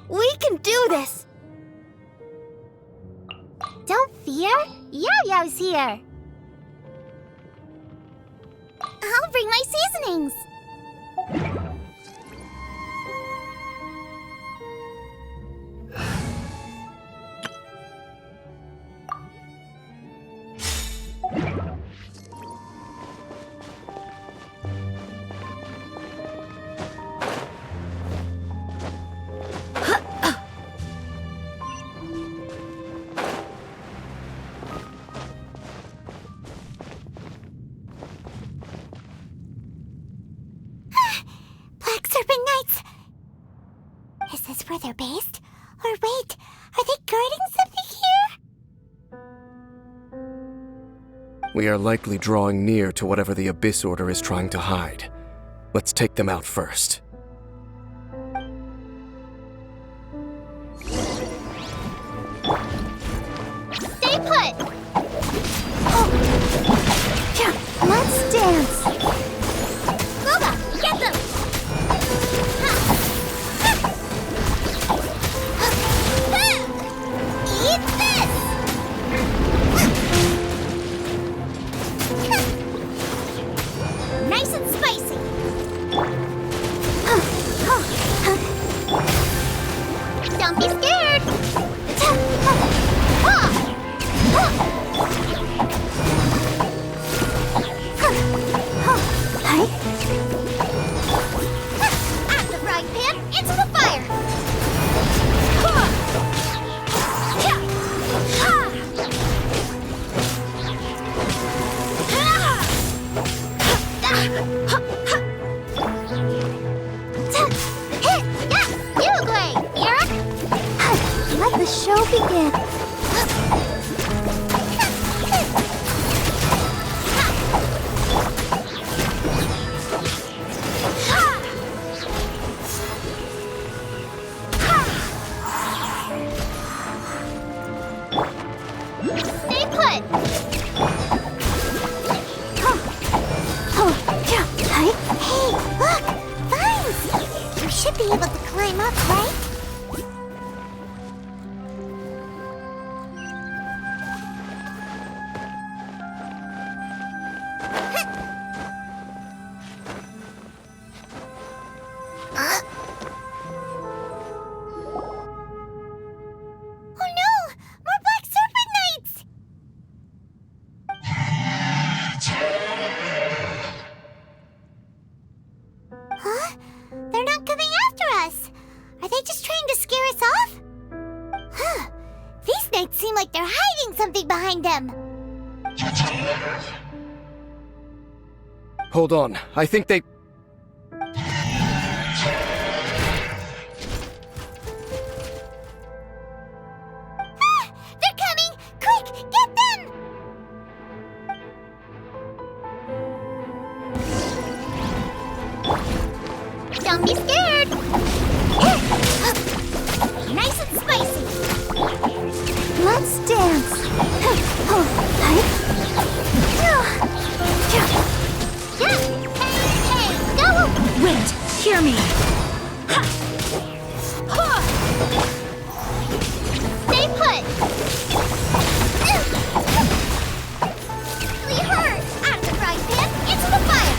We can do this! Don't fear, Yo-Yo's here. I'll bring my seasonings. Serpent Knights! Is this where they're based? Or wait, are they guarding something here? We are likely drawing near to whatever the Abyss Order is trying to hide. Let's take them out first. Stay put! Oh. Yeah, let's dance! Boba, get them! Eat this! Nice and spicy! Don't be scared! Out the frying pan, into the fire! Let the show begin. Stay put. Hey, look! Vines! You should be able to climb up, right? Oh no! More Black Serpent Knights! Huh? They're not coming after us! Are they just trying to scare us off? Huh. These knights seem like they're hiding something behind them. Hold on, I think they... They're coming! Quick, get them! Don't be scared! Nice and spicy! Let's dance! Hey, go! Wind, hear me! Stay put! We heard! Out of the frying pan, into the fire!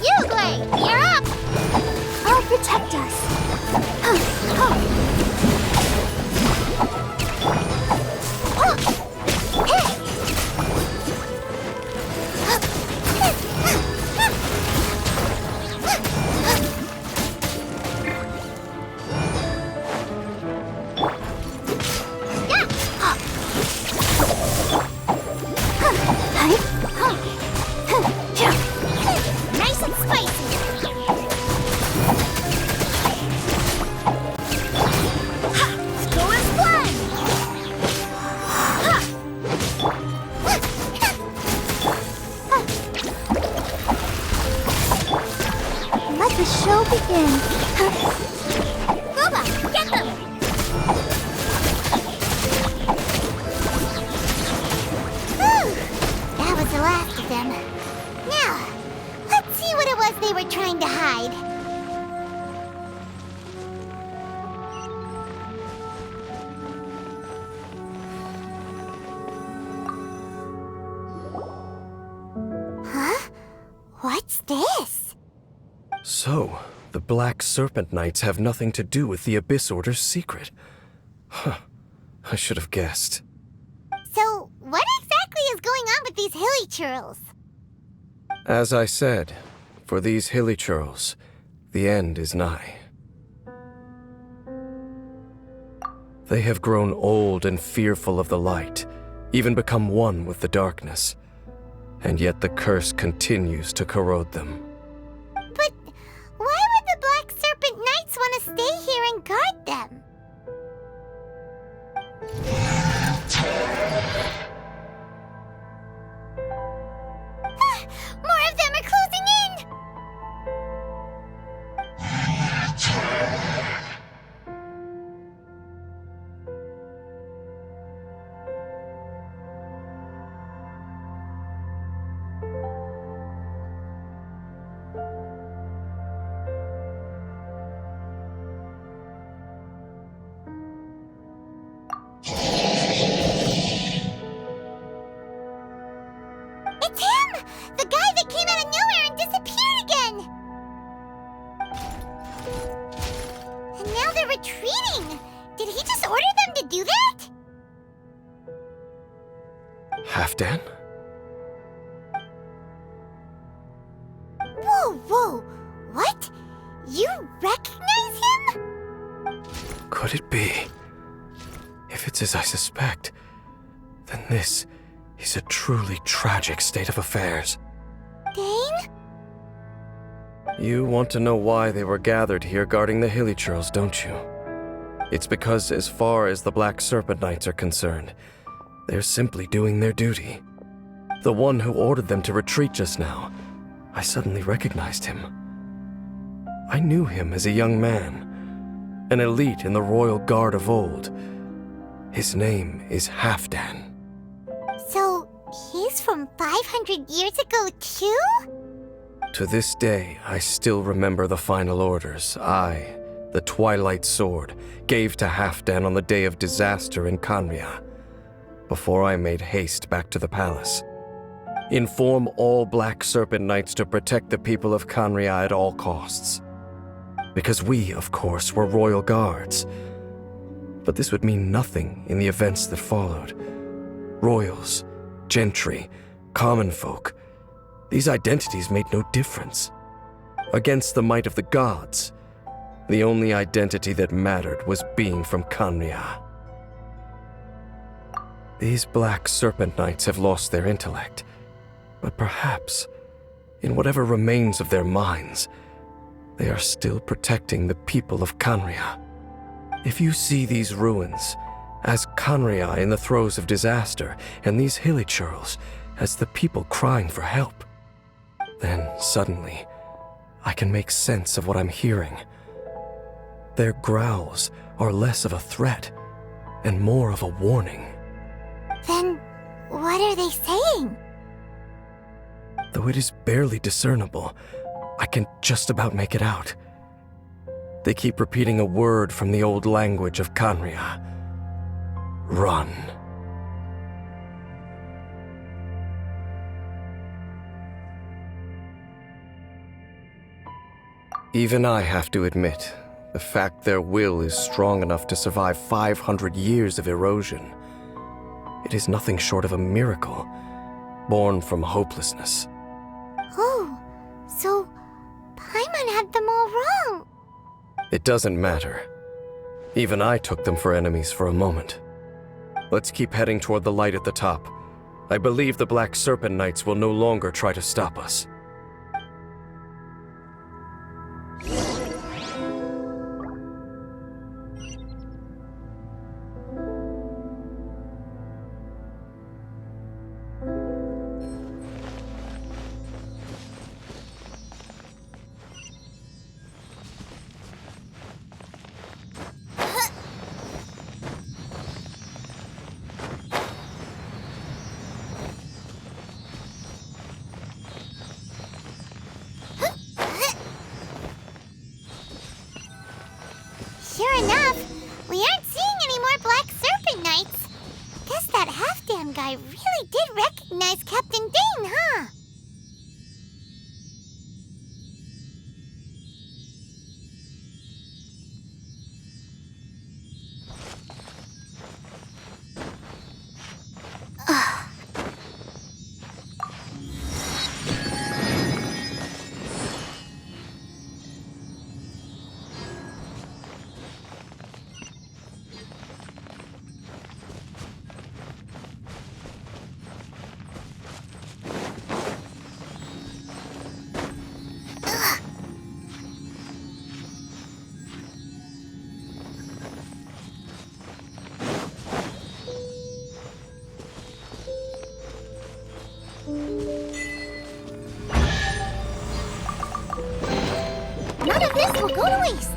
Yuglei, you're up! I'll protect us. the show begin. Booba, get them! Whew! That was the last of them. Now, let's see what it was they were trying to hide. Huh? What's this? So, the Black Serpent Knights have nothing to do with the Abyss Order's secret. Huh. I should have guessed. So, what exactly is going on with these hilly churls? As I said, for these hilly churls, the end is nigh. They have grown old and fearful of the light, even become one with the darkness. And yet the curse continues to corrode them. But why would the Black Serpent Knights want to stay here and guard them? More of them are closing in! It's him! The guy that came out of nowhere and disappeared again! And now they're retreating! Did he just order them to do that? Halfdan? Whoa, whoa! What? You recognize him? Could it be? If it's as I suspect, then this is a truly tragic state of affairs. Dane? You want to know why they were gathered here guarding the hilly churls, don't you? It's because as far as the Black Serpent Knights are concerned, they're simply doing their duty. The one who ordered them to retreat just now, I suddenly recognized him. I knew him as a young man, an elite in the royal guard of old. His name is Halfdan. So, he's from 500 years ago, too? To this day, I still remember the final orders I, the Twilight Sword, gave to Halfdan on the day of disaster in Khaenri'ah, before I made haste back to the palace. Inform all Black Serpent Knights to protect the people of Khaenri'ah at all costs. Because we, of course, were royal guards. But this would mean nothing in the events that followed. Royals, gentry, common folk, these identities made no difference. Against the might of the gods, the only identity that mattered was being from Khaenri'ah. These Black Serpent Knights have lost their intellect, but perhaps, in whatever remains of their minds, they are still protecting the people of Khaenri'ah. If you see these ruins as Khaenri'ah in the throes of disaster, and these hilly churls as the people crying for help, then suddenly I can make sense of what I'm hearing. Their growls are less of a threat and more of a warning. Then, what are they saying? Though it is barely discernible, I can just about make it out. They keep repeating a word from the old language of Khaenri'ah. Run. Even I have to admit, the fact their will is strong enough to survive 500 years of erosion. It is nothing short of a miracle, born from hopelessness. Oh, so Paimon had them all wrong. It doesn't matter. Even I took them for enemies for a moment. Let's keep heading toward the light at the top. I believe the Black Serpent Knights will no longer try to stop us. Sure enough, we aren't seeing any more Black Serpent Knights. Guess that Halfdan guy really did recognize Captain Dane, huh? None of this will go to waste.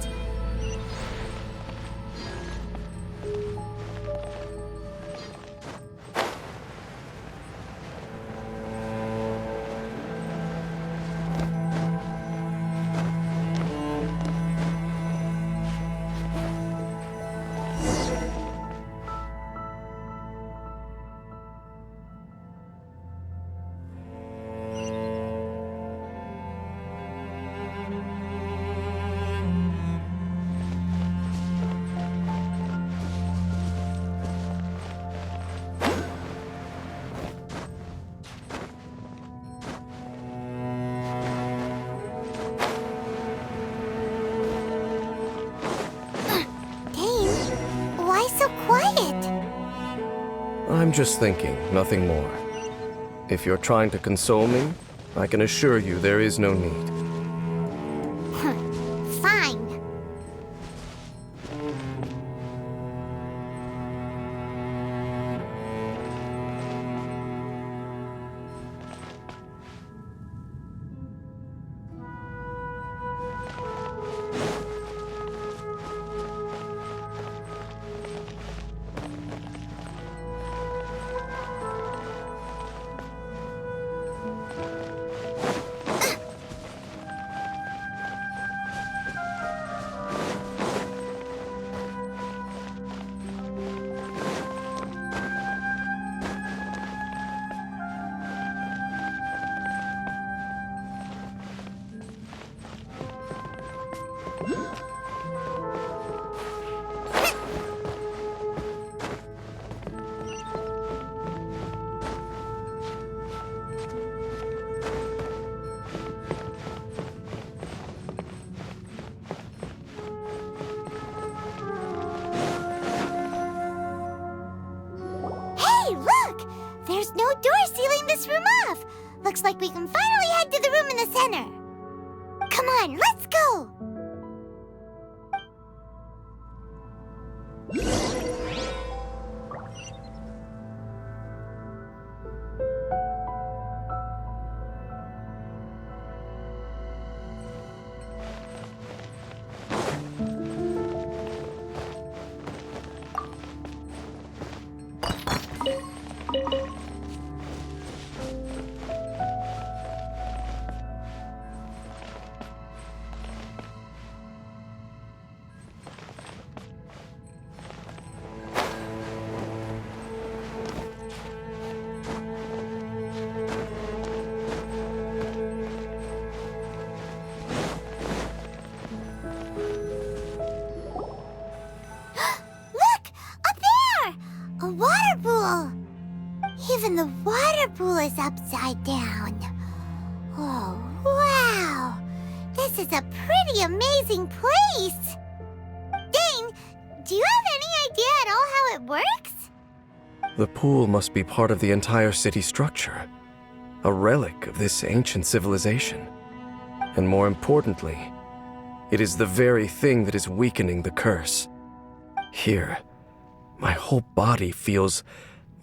I'm just thinking, nothing more. If you're trying to console me, I can assure you there is no need. Fine. There's no door sealing this room off. Looks like we can finally head to the room in the center. Come on, let's go! Even the water pool is upside down. Oh, wow! This is a pretty amazing place! Dane, do you have any idea at all how it works? The pool must be part of the entire city structure. A relic of this ancient civilization. And more importantly, it is the very thing that is weakening the curse. Here, my whole body feels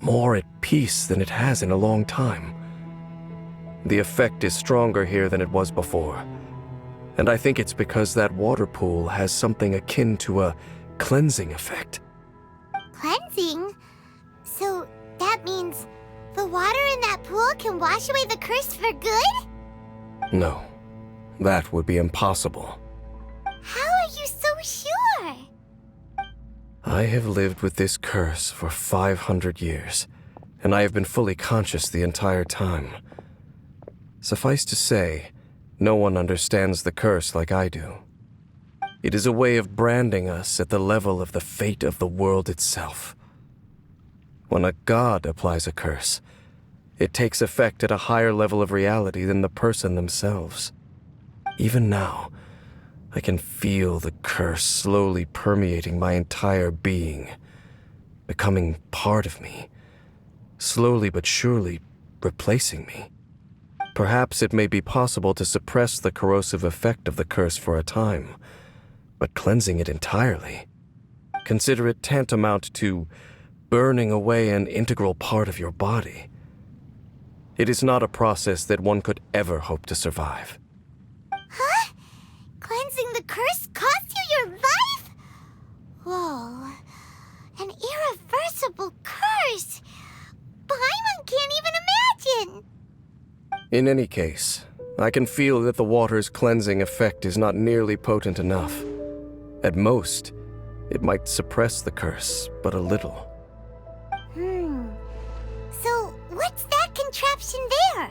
more at peace than it has in a long time. The effect is stronger here than it was before. And I think it's because that water pool has something akin to a cleansing effect. Cleansing? So that means the water in that pool can wash away the curse for good? No, that would be impossible. How are you so sure? I have lived with this curse for 500 years, and I have been fully conscious the entire time. Suffice to say, no one understands the curse like I do. It is a way of branding us at the level of the fate of the world itself. When a god applies a curse, it takes effect at a higher level of reality than the person themselves. Even now, I can feel the curse slowly permeating my entire being, becoming part of me, slowly but surely replacing me. Perhaps it may be possible to suppress the corrosive effect of the curse for a time, but cleansing it entirely, consider it tantamount to burning away an integral part of your body. It is not a process that one could ever hope to survive. Huh? Cleansing the curse cost you your life? Whoa. An irreversible curse. Paimon can't even imagine. In any case, I can feel that the water's cleansing effect is not nearly potent enough. At most, it might suppress the curse, but a little. So, what's that contraption there?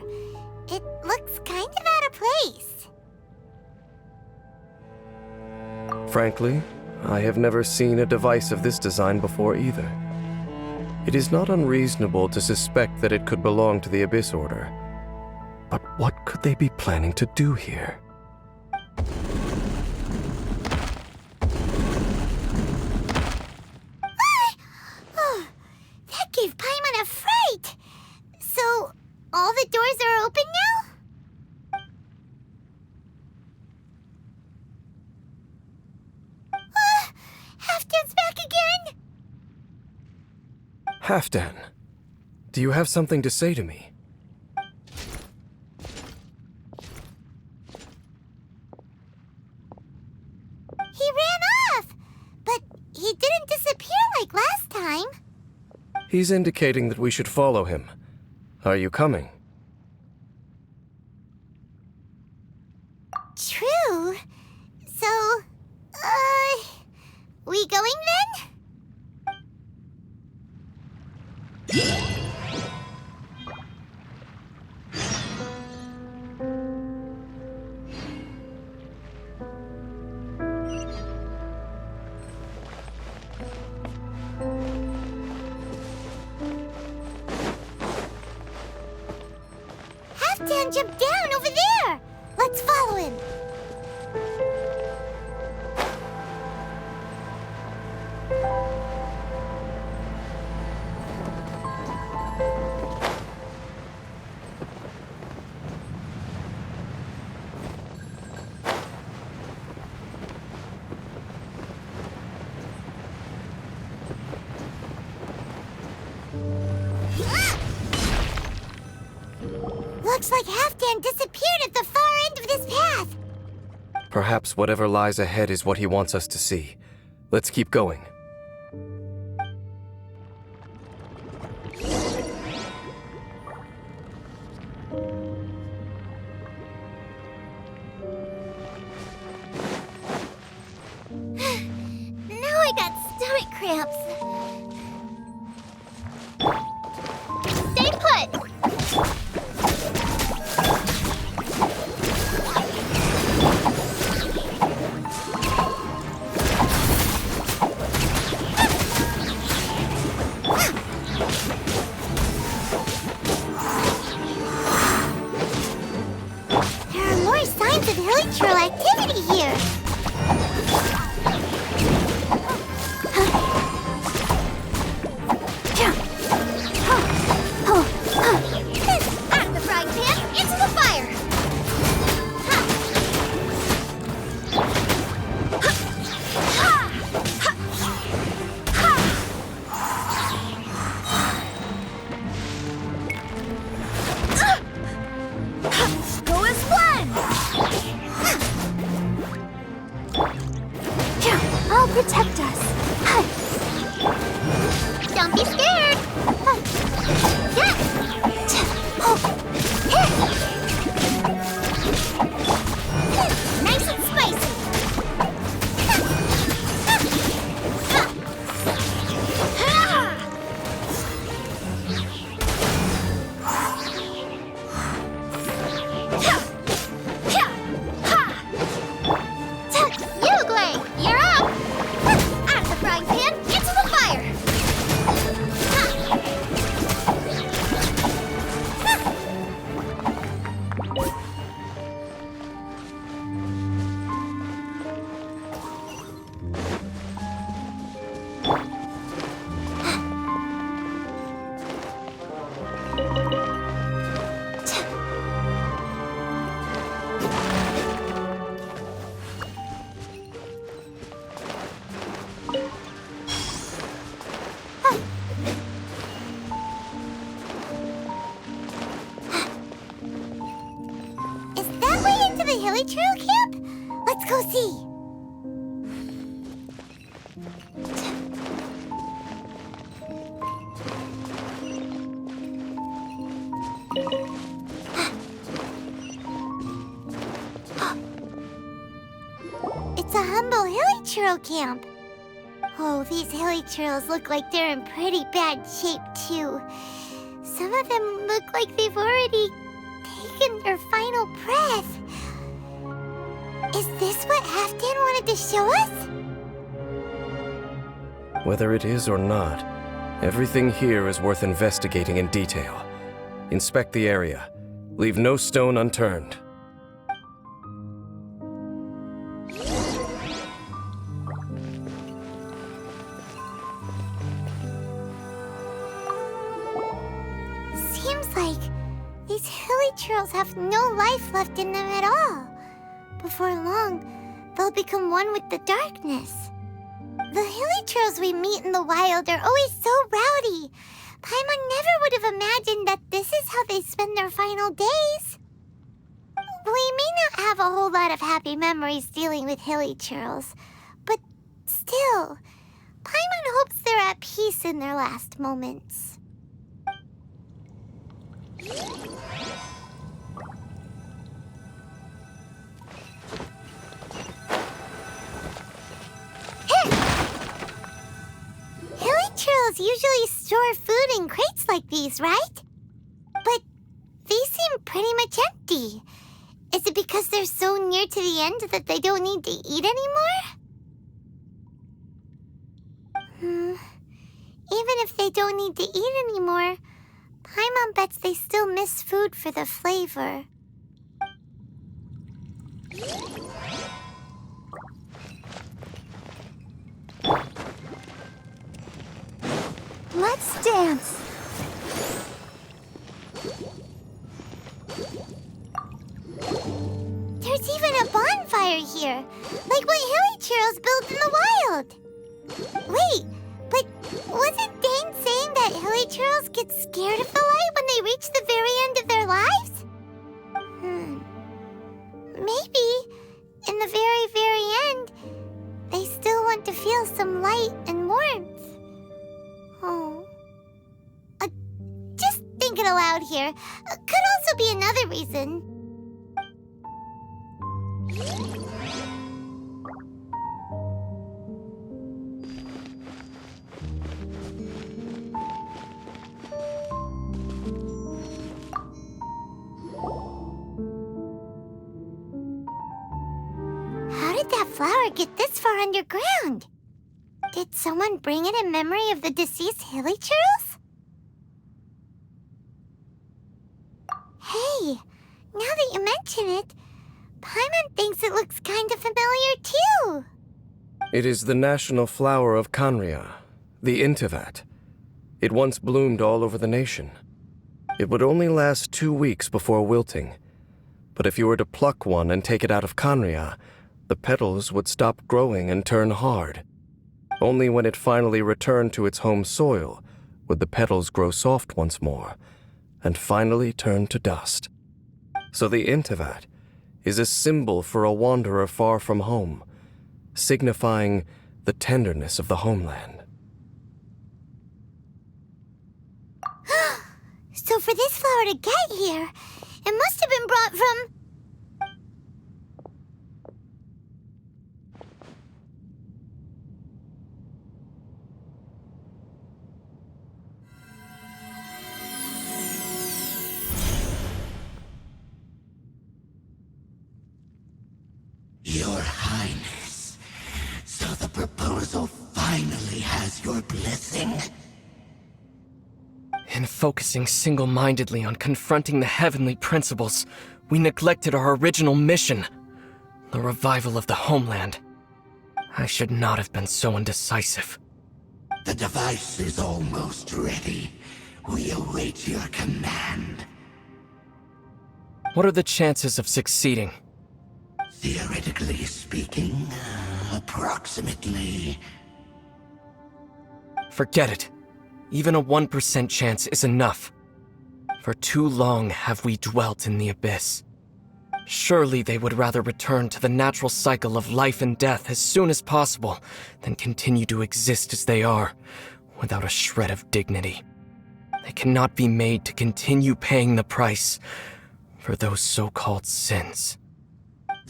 It looks kind of out of place. Frankly, I have never seen a device of this design before either. It is not unreasonable to suspect that it could belong to the Abyss Order. But what could they be planning to do here? That gave Paimon a fright. So, all the doors are open now? Halfdan's back again? Halfdan, do you have something to say to me? He ran off, but he didn't disappear like last time. He's indicating that we should follow him. Are you coming? True. So, we going then? Halfdan jumped down over there! Let's follow him! Looks like Halfdan disappeared at the far end of this path. Perhaps whatever lies ahead is what he wants us to see. Let's keep going. Now I got stomach cramps. Stay put! There are more signs of hilichurl activity here. Out of the frying pan, into the fire! Go as one! I'll protect us. Don't be scared! Nice and spicy! hilichurl camp? Let's go see. It's a humble hilichurl camp. Oh, these hilichurls look like they're in pretty bad shape, too. Some of them look like they've already taken their final breath. Is this what Halfdan wanted to show us? Whether it is or not, everything here is worth investigating in detail. Inspect the area. Leave no stone unturned. Seems like these hilichurls have no life left in them at all. Before long, they'll become one with the darkness. The hilichurls we meet in the wild are always so rowdy. Paimon never would have imagined that this is how they spend their final days. We may not have a whole lot of happy memories dealing with hilichurls, but still, Paimon hopes they're at peace in their last moments. Hilichurls usually store food in crates like these, right? But these seem pretty much empty. Is it because they're so near to the end that they don't need to eat anymore? Even if they don't need to eat anymore, Paimon bets they still miss food for the flavor. Let's dance. There's even a bonfire here, like what hilichurls build in the wild. Wait, but wasn't Dane saying that hilichurls get scared of the light when they reach the very end of their lives? Maybe, in the very, very end, they still want to feel some light and warmth. Oh. Just thinking aloud here. Could also be another reason. How did that flower get this far underground? Did someone bring it in memory of the deceased hilichurls? Hey, now that you mention it, Paimon thinks it looks kind of familiar too. It is the national flower of Kanria, the Intivat. It once bloomed all over the nation. It would only last 2 weeks before wilting. But if you were to pluck one and take it out of Kanria, the petals would stop growing and turn hard. Only when it finally returned to its home soil would the petals grow soft once more, and finally turn to dust. So the Intivat is a symbol for a wanderer far from home, signifying the tenderness of the homeland. So for this flower to get here, it must have been brought from... Your Highness, so the proposal finally has your blessing? In focusing single-mindedly on confronting the heavenly principles, we neglected our original mission, the revival of the homeland. I should not have been so indecisive. The device is almost ready. We await your command. What are the chances of succeeding? Theoretically speaking, approximately. Forget it. Even a 1% chance is enough. For too long have we dwelt in the abyss. Surely they would rather return to the natural cycle of life and death as soon as possible than continue to exist as they are, without a shred of dignity. They cannot be made to continue paying the price for those so-called sins.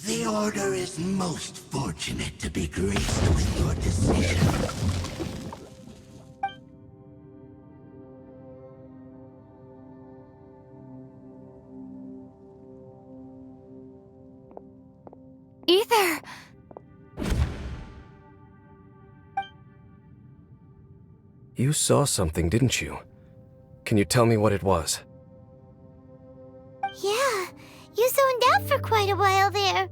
The Order is most fortunate to be graced with your decision. Ether! You saw something, didn't you? Can you tell me what it was? Yeah, you zoned out for quite a while there.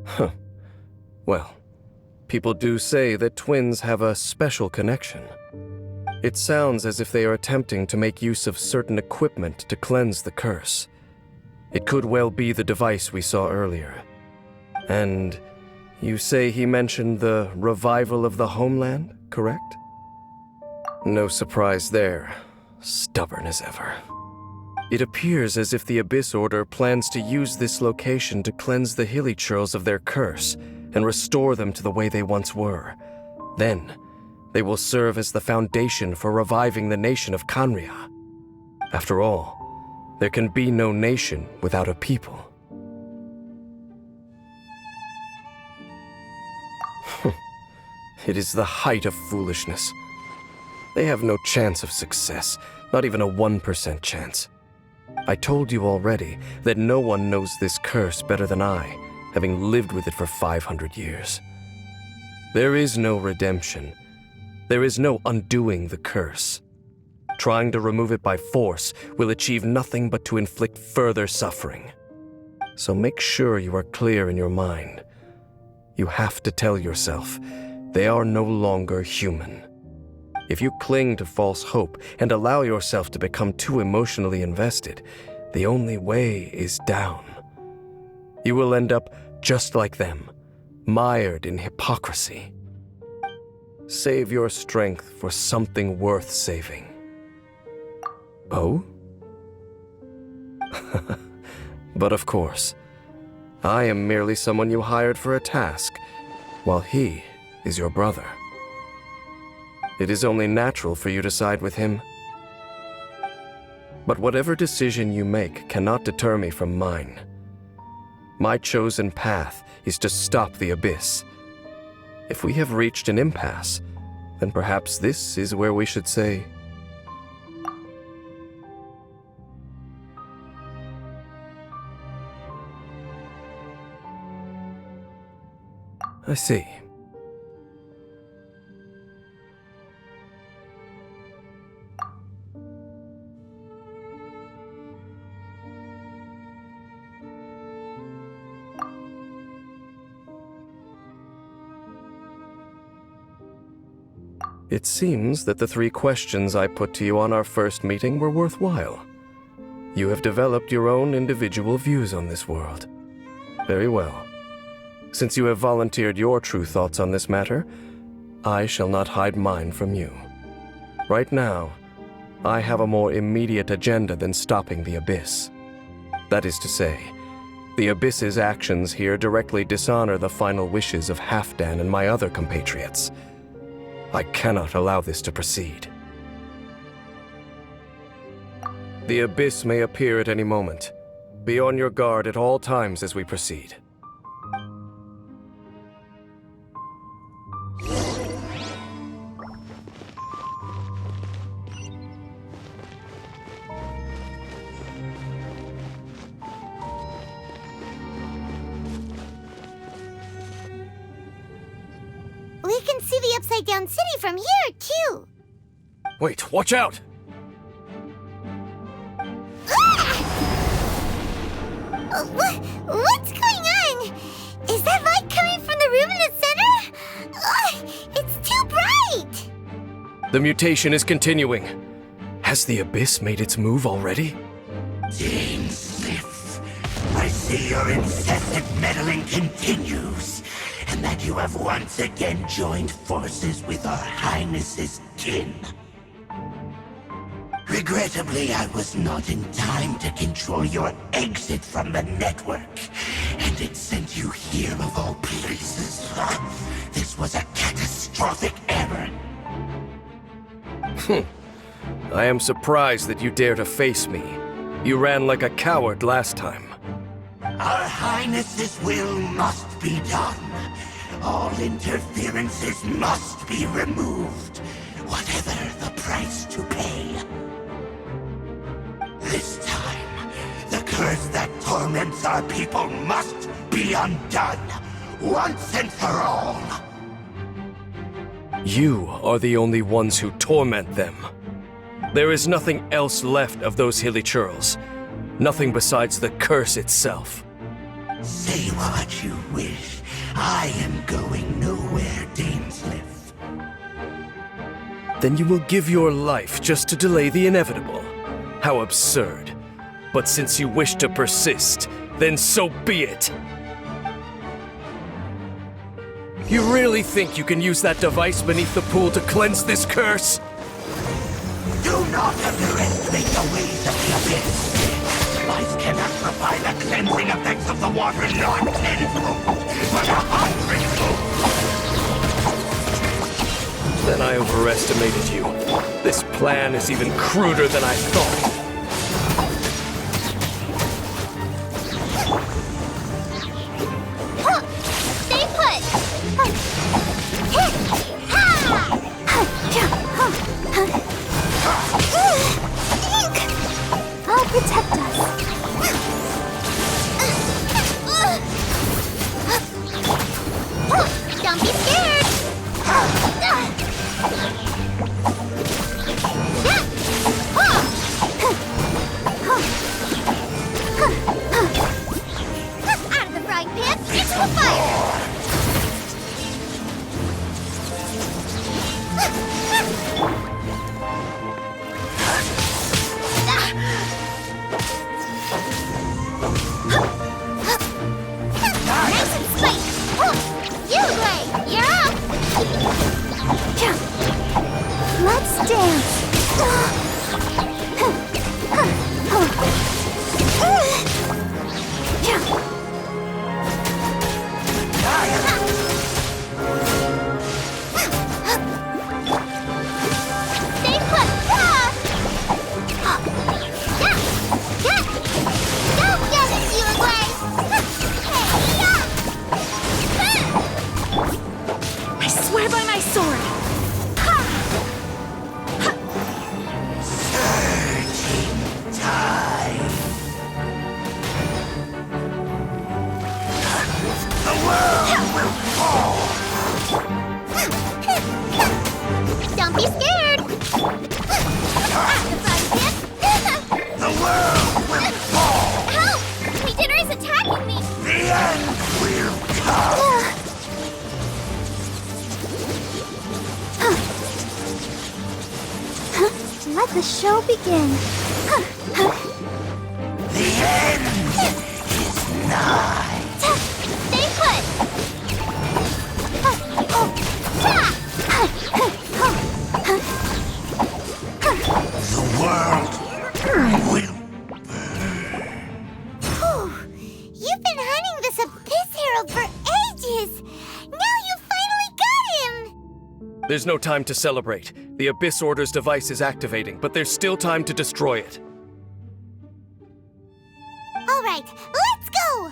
Huh. Well, people do say that twins have a special connection. It sounds as if they are attempting to make use of certain equipment to cleanse the curse. It could well be the device we saw earlier. And you say he mentioned the revival of the homeland, correct? No surprise there. Stubborn as ever. It appears as if the Abyss Order plans to use this location to cleanse the Hilichurls of their curse and restore them to the way they once were. Then, they will serve as the foundation for reviving the nation of Khaenri'ah. After all, there can be no nation without a people. It is the height of foolishness. They have no chance of success, not even a 1% chance. I told you already that no one knows this curse better than I, having lived with it for 500 years. There is no redemption. There is no undoing the curse. Trying to remove it by force will achieve nothing but to inflict further suffering. So make sure you are clear in your mind. You have to tell yourself, they are no longer human. If you cling to false hope and allow yourself to become too emotionally invested, the only way is down. You will end up just like them, mired in hypocrisy. Save your strength for something worth saving. Oh? But of course, I am merely someone you hired for a task, while he is your brother. It is only natural for you to side with him. But whatever decision you make cannot deter me from mine. My chosen path is to stop the Abyss. If we have reached an impasse, then perhaps this is where we should say, I see. It seems that the 3 questions I put to you on our first meeting were worthwhile. You have developed your own individual views on this world. Very well. Since you have volunteered your true thoughts on this matter, I shall not hide mine from you. Right now, I have a more immediate agenda than stopping the Abyss. That is to say, the Abyss's actions here directly dishonor the final wishes of HALFDAN and my other compatriots. I cannot allow this to proceed. The Abyss may appear at any moment. Be on your guard at all times as we proceed. We can see the Upside Down City from here, too. Wait, watch out! What's going on? Is that light coming from the room in the center? It's too bright! The mutation is continuing. Has the Abyss made its move already? Dean Sith, I see your incessant meddling continues, and that you have once again joined forces with our Highness's kin. Regrettably, I was not in time to control your exit from the network. And it sent you here of all places. This was a catastrophic error. I am surprised that you dare to face me. You ran like a coward last time. Our Highness's will must be done. All interferences must be removed, whatever the price to pay. This time, the curse that torments our people must be undone, once and for all. You are the only ones who torment them. There is nothing else left of those hilly churls. Nothing besides the curse itself. Say what you wish. I am going nowhere, Dainsliff. Then you will give your life just to delay the inevitable. How absurd. But since you wish to persist, then so be it. You really think you can use that device beneath the pool to cleanse this curse? Do not underestimate the ways of the abyss. Lies cannot provide the cleansing effects of the water not tenfold, but 100-fold. Then I overestimated you. This plan is even cruder than I thought. Stay put! I'll protect us. Don't be scared! Out of the frying pan, into the fire! Nice and sweet! You, Gray, you're up! Let's dance! Stay put! Go get it, you, Gray! I swear by my sword! Time. The world will fall. Don't be scared! Out the frying pan! The world will fall. Help! Leader is attacking me! The end will come. Let the show begin. The end is nigh. Stay put! The world will. You've been hunting this Abyss Herald for ages! Now you finally got him! There's no time to celebrate. The Abyss Order's device is activating, but there's still time to destroy it. All right, let's go!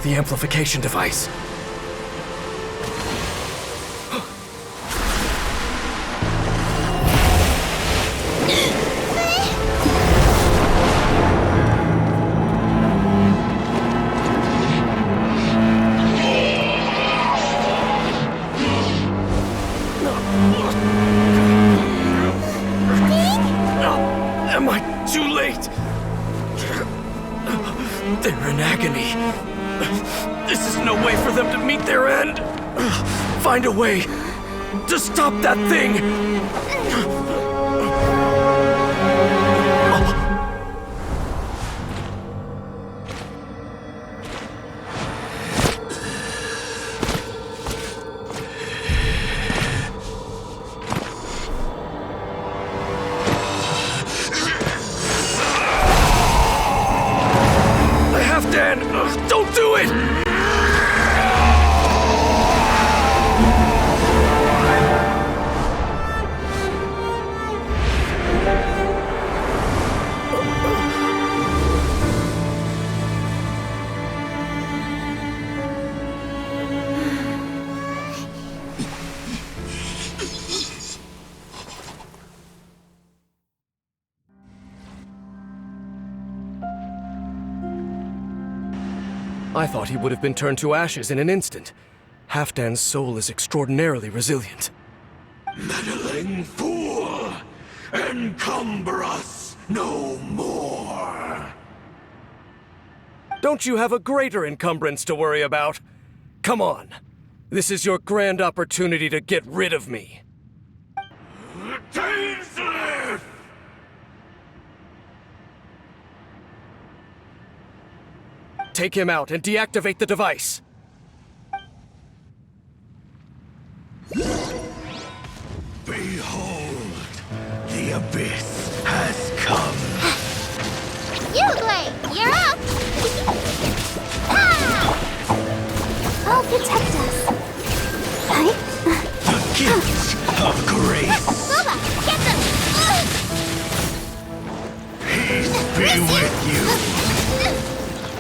the amplification device. Am I too late? They're in agony. This is no way for them to meet their end. Find a way to stop that thing. HALFDAN, don't do it! I thought he would have been turned to ashes in an instant. HALFDAN's soul is extraordinarily resilient. Meddling fool! Encumber us no more! Don't you have a greater encumbrance to worry about? Come on. This is your grand opportunity to get rid of me. Dainsleif! Take him out and deactivate the device. Behold, the abyss has come. Uglay, you're up! Ah! I'll protect us. The gift of grace. Boba, get them! Peace be with you.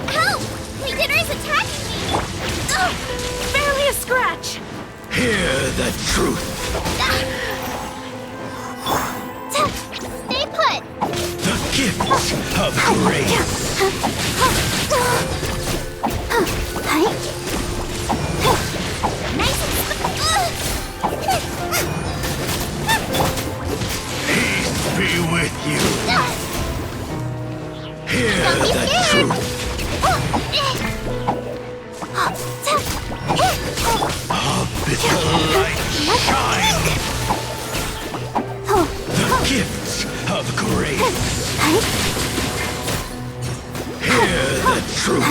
Help! Legionnaires attacking me! Barely a scratch. Hear the truth. Stay put! The gift of grace. Nice Peace be with you. Hear Don't be the scared. truth. Bitter light shine. The gift of grace. Hear the truth.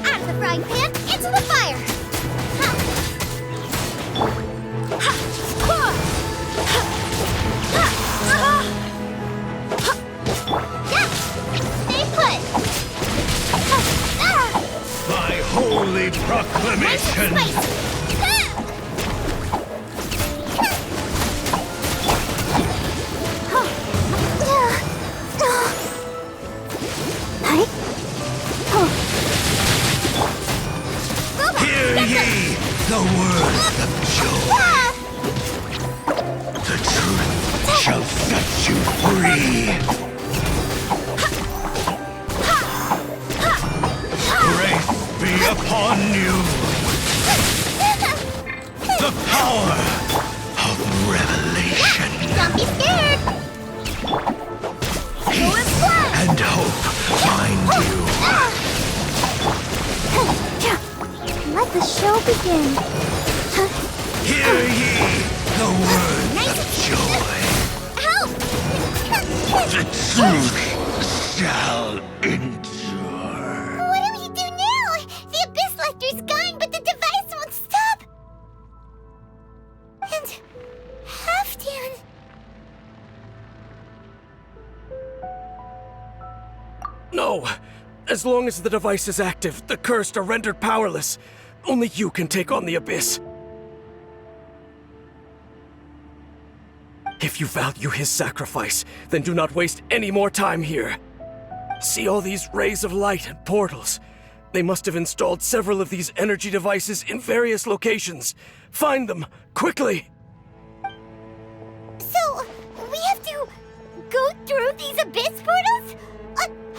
Out of the frying pan, into the fire! Stay put! My holy proclamation. Hear ye the words of joy. The truth shall set you free. Grace be upon you. The power of revelation. Don't be scared! Peace and hope find you. Let the show begin. Hear ye the words of joy. Help! The truth shall endure. What do we do now? The Abyss Lecter's going, but the device won't stop. And HALFDAN. No! As long as the device is active, the cursed are rendered powerless. Only you can take on the Abyss. If you value his sacrifice, then do not waste any more time here. See all these rays of light and portals? They must have installed several of these energy devices in various locations. Find them, quickly! So, we have to go through these abyss portals?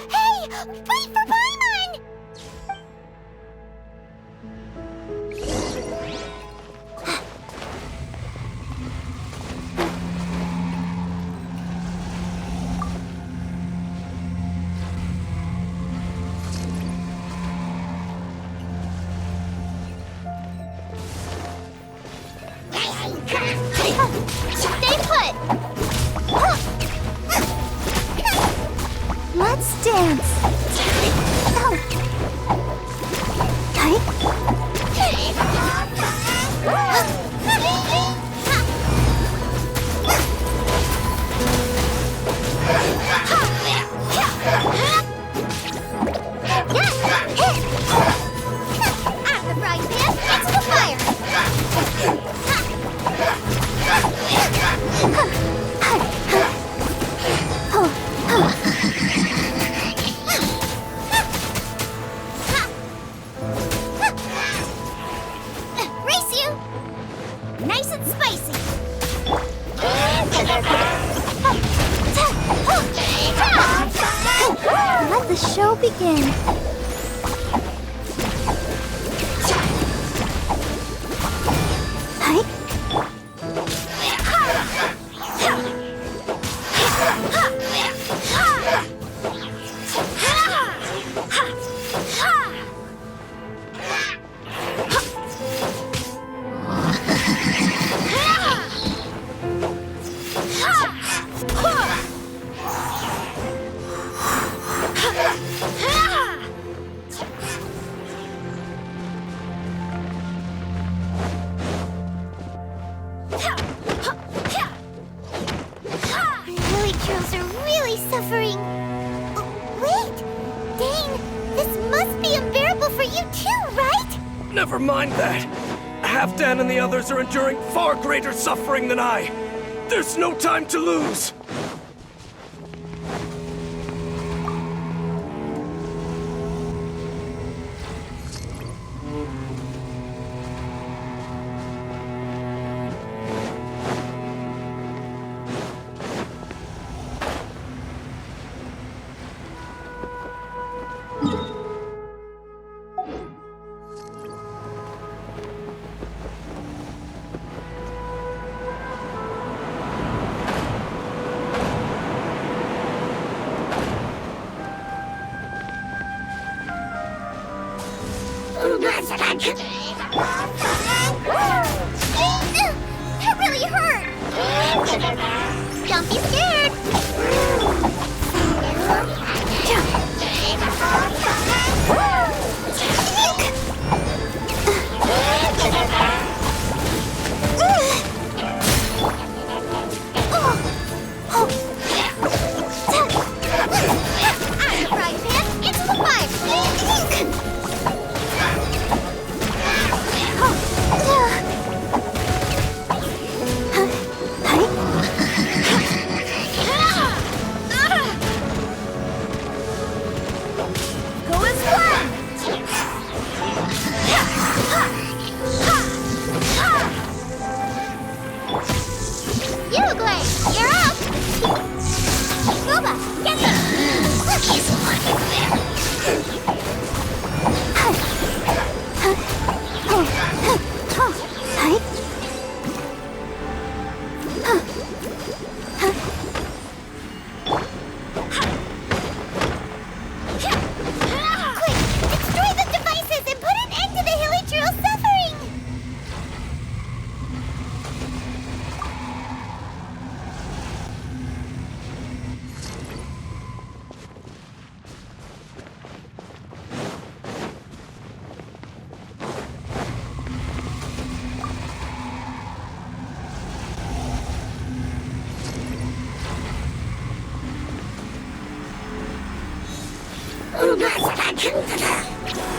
Hey! Wait for Paimon! Stay put! Let's dance! Out of the frying pan, into the fire! Race you! Nice and spicy! Let the show begin. Suffering. Wait! Dane, this must be unbearable for you too, right? Never mind that. Halfdan and the others are enduring far greater suffering than I. There's no time to lose. That really hurt! Don't be scared!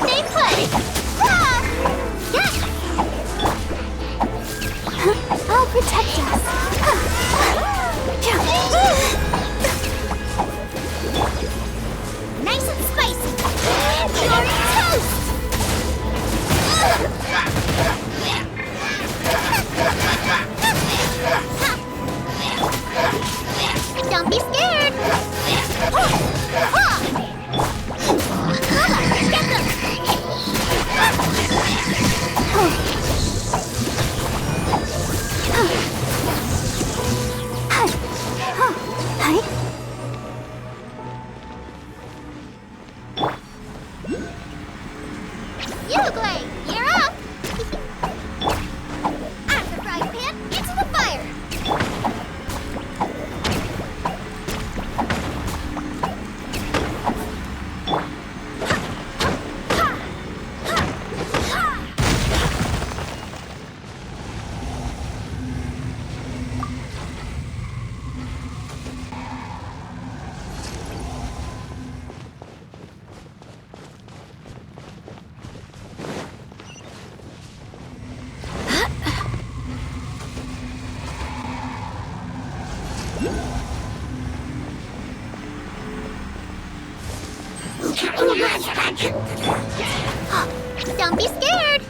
Stay put! I'll protect us. Nice and spicy. You're toast! Don't be scared!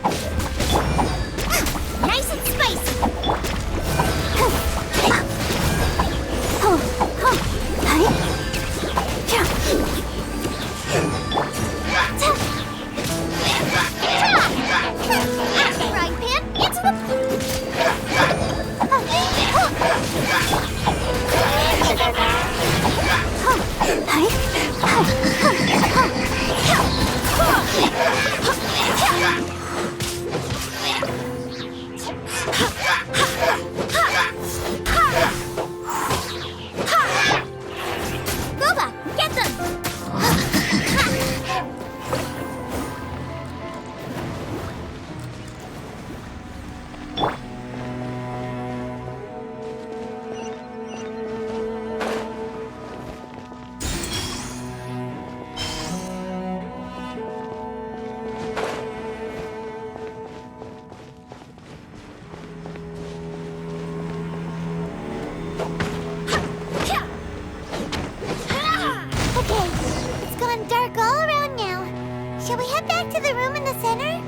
Nice and spicy! Frying pan into Robot, get them! Okay, it's gone dark all around now. Shall we head back to the room in the center?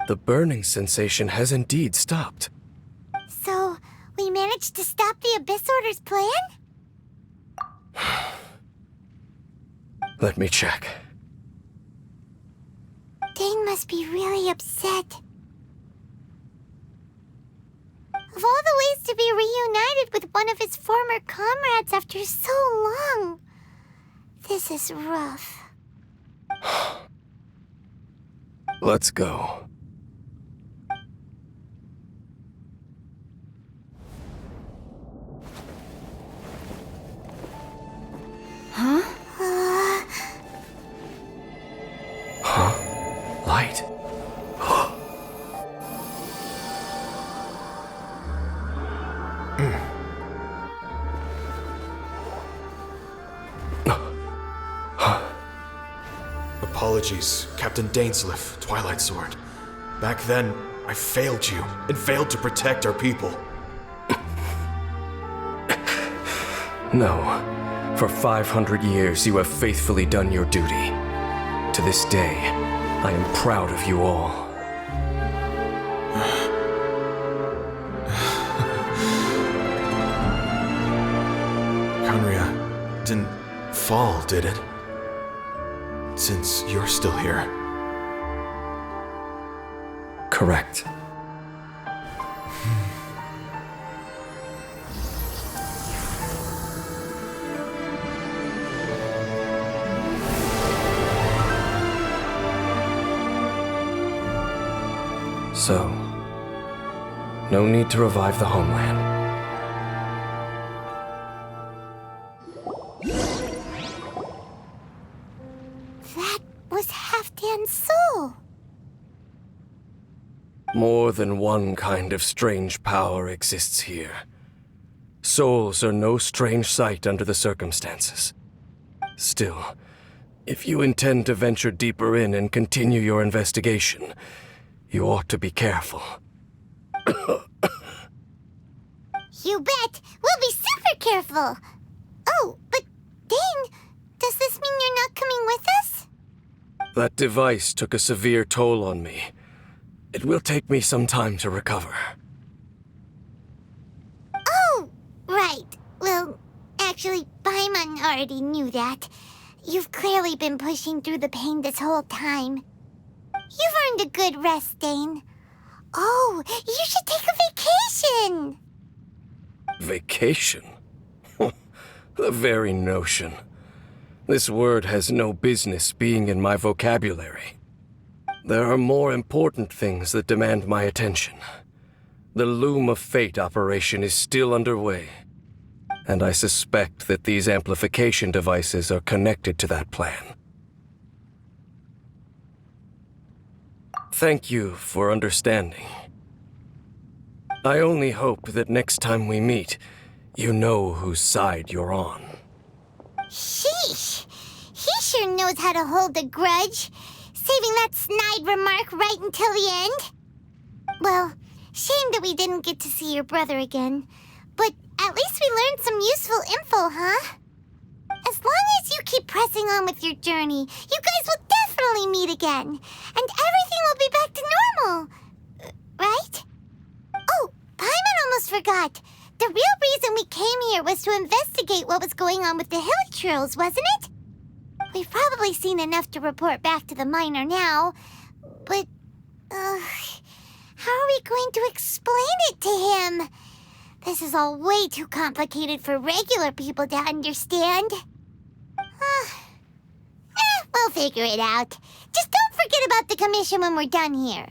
The burning sensation has indeed stopped. So, we managed to stop the Abyss Order's plan? Let me check. Dane must be really upset. Of all the ways to be reunited with one of his former comrades after so long, this is rough. Let's go. Huh? Huh? Light. apologies, Captain Dainsleif, Twilight Sword. Back then, I failed you, and failed to protect our people. No. For 500 years, you have faithfully done your duty. To this day, I am proud of you all. Conria didn't fall, did it? Since you're still here. Correct. So, no need to revive the homeland. That was Halfdan's soul. More than one kind of strange power exists here. Souls are no strange sight under the circumstances. Still, if you intend to venture deeper in and continue your investigation, you ought to be careful. You bet. We'll be super careful. Oh, but Dane, does this mean you're not coming with us? That device took a severe toll on me. It will take me some time to recover. Oh, right. Well, actually, Paimon already knew that. You've clearly been pushing through the pain this whole time. You've earned a good rest, Dane. Oh, you should take a vacation! Vacation? The very notion. This word has no business being in my vocabulary. There are more important things that demand my attention. The Loom of Fate operation is still underway, and I suspect that these amplification devices are connected to that plan. Thank you for understanding. I only hope that next time we meet, you know whose side you're on. Sheesh! He sure knows how to hold a grudge, saving that snide remark right until the end. Well, shame that we didn't get to see your brother again, but at least we learned some useful info, huh? As long as you keep pressing on with your journey, you guys will definitely meet again, and everything will be back to normal. Right? Oh, Paimon almost forgot. The real reason we came here was to investigate what was going on with the Hilichurls, wasn't it? We've probably seen enough to report back to the miner now, but, how are we going to explain it to him? This is all way too complicated for regular people to understand. We'll figure it out. Just don't forget about the commission when we're done here.